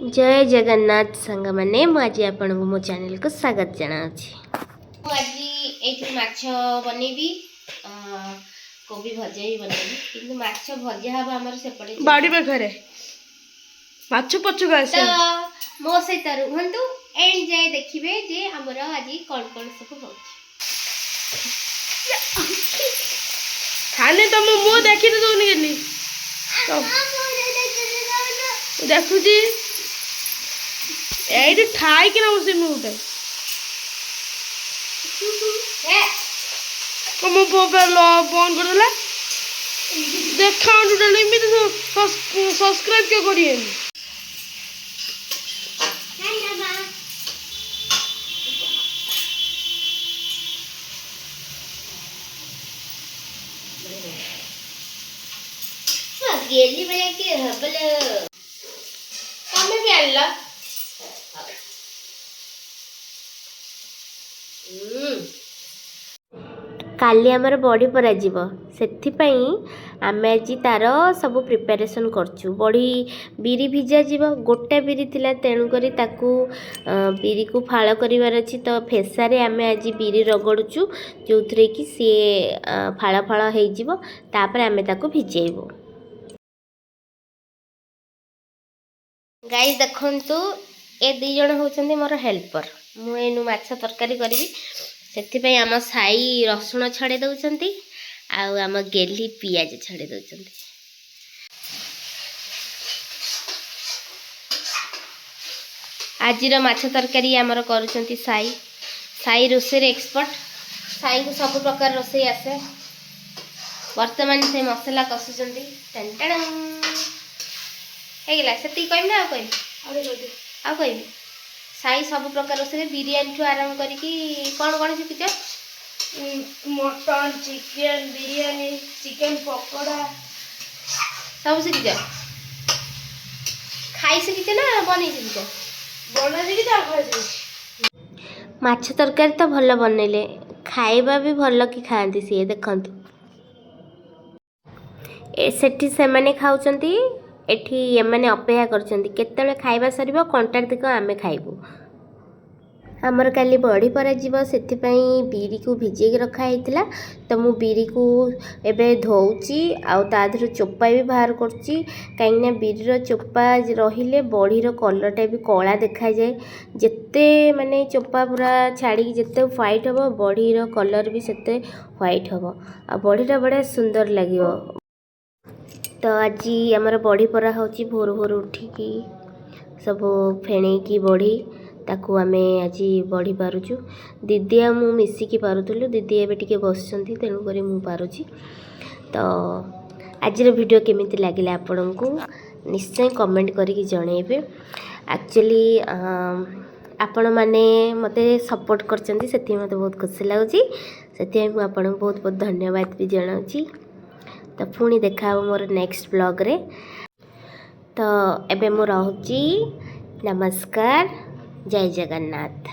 जय जगन्नाथ सांग मैंने मुझे आपण मो चैनल को स्वागत जनाऊँगी। आज ये माछ बनैबी कोबी भजा भी बनैबी किंतु माछ भजा हम आमर सेपटे बाड़ी पाखरे माछ पछक आसे तो मो सहित रुहंतु एंड जाए देखिबे जे हमर आज कोन कोन सब हो खाने तो मो देखि तो दोनी गेली तो देखु जी एडी ठाई कि ना उसे मुटे मो मोबाइल बंद कर देला देखा टोटल इमित सब्सक्राइब क्यों करिए गेली बजे के हबल कमे भी आल्ला काली आमर बड़ी परा जीव सेथिपाई आमे आज तार सब प्रिपरेशन करचु बड़ी बिरी भिजा जीव गोटा बिरी थिला तेणु करी ताकू बिरी को फाळ करिवार अछि तो फेसारे आमे आज बिरी रगडुचु जो थरे कि से फाळ फाळ हेइ जीव तापर आमे ताकू भिजेइबो। गाइस देखंतु ए दी जण होचंदी मोर हेल्पर मु एनु माछ तरकारी करबी सेथिपाई आम साई रसुण छड़े दउचंती आउ आम गेली पियाज छड़े दउचंती। आजिर माछ तरकारी आमर करूचंती साई साई रोसे रे एक्सपर्ट साई को सब प्रकार रोसे आसे वर्तमान से मसला कसुचंती टंटण हेगला सेती कहम ना आ कहबी साई सब प्रकार रोसे बिरयानी ठू आरंभ करिकी कौन कौन शिखिच mutton chicken biryani chicken pakora सब शिखिच खाई शिखिच ना बनै शिखिच बना जी तो खाई जी माछ तरकारी तो भल बनैले खाइबा भी भल कि खाआंती सी देखंतु सेठी से माने खाउचंती एठी एमाने अपेक्षा करचंती केतेले खाइबा सरीबो कांटाक्ट दिको आमे खाइबो। हमर काली बड़ी परा जीव सेथिपाई बिरी को भिजे रखा हैतिला तो मु बिरी को एबे धोउची आउ ता धर चोपा भी बाहर करची काईना बिरीर चोपा रहिले बड़ीर कलरटा भी कला देखा जाए जेते माने चोपा पूरा छाड़ी जेते व्हाइट हबो बड़ीर कलर भी सेते व्हाइट हबो आ बड़ीटा बड़ा सुंदर लागिवो। तो आज आमर बड़ी परा होची भोर भोर उठिकी सब फेणे की बड़ी ताकू आमे आज बड़ी पारुचु दीदी आ मु मिसिकी पारुथुलु दीदी एबे टिके बसचंती तेणु करी मु पारुची। तो आज वीडियो केमिति लागिला आपनकू निश्चय कमेंट करिकी जणेबे। एक्चुअली आपण माने मते सपोर्ट करचंती सेति मते बहुत खुशी लागुची सेति मु आपनकू बहुत बहुत धन्यवाद भी जणाउची। तो पुणी देखा मोर नेक्स्ट ब्लॉग रे तो एबे मु रहूची नमस्कार जय जगन्नाथ।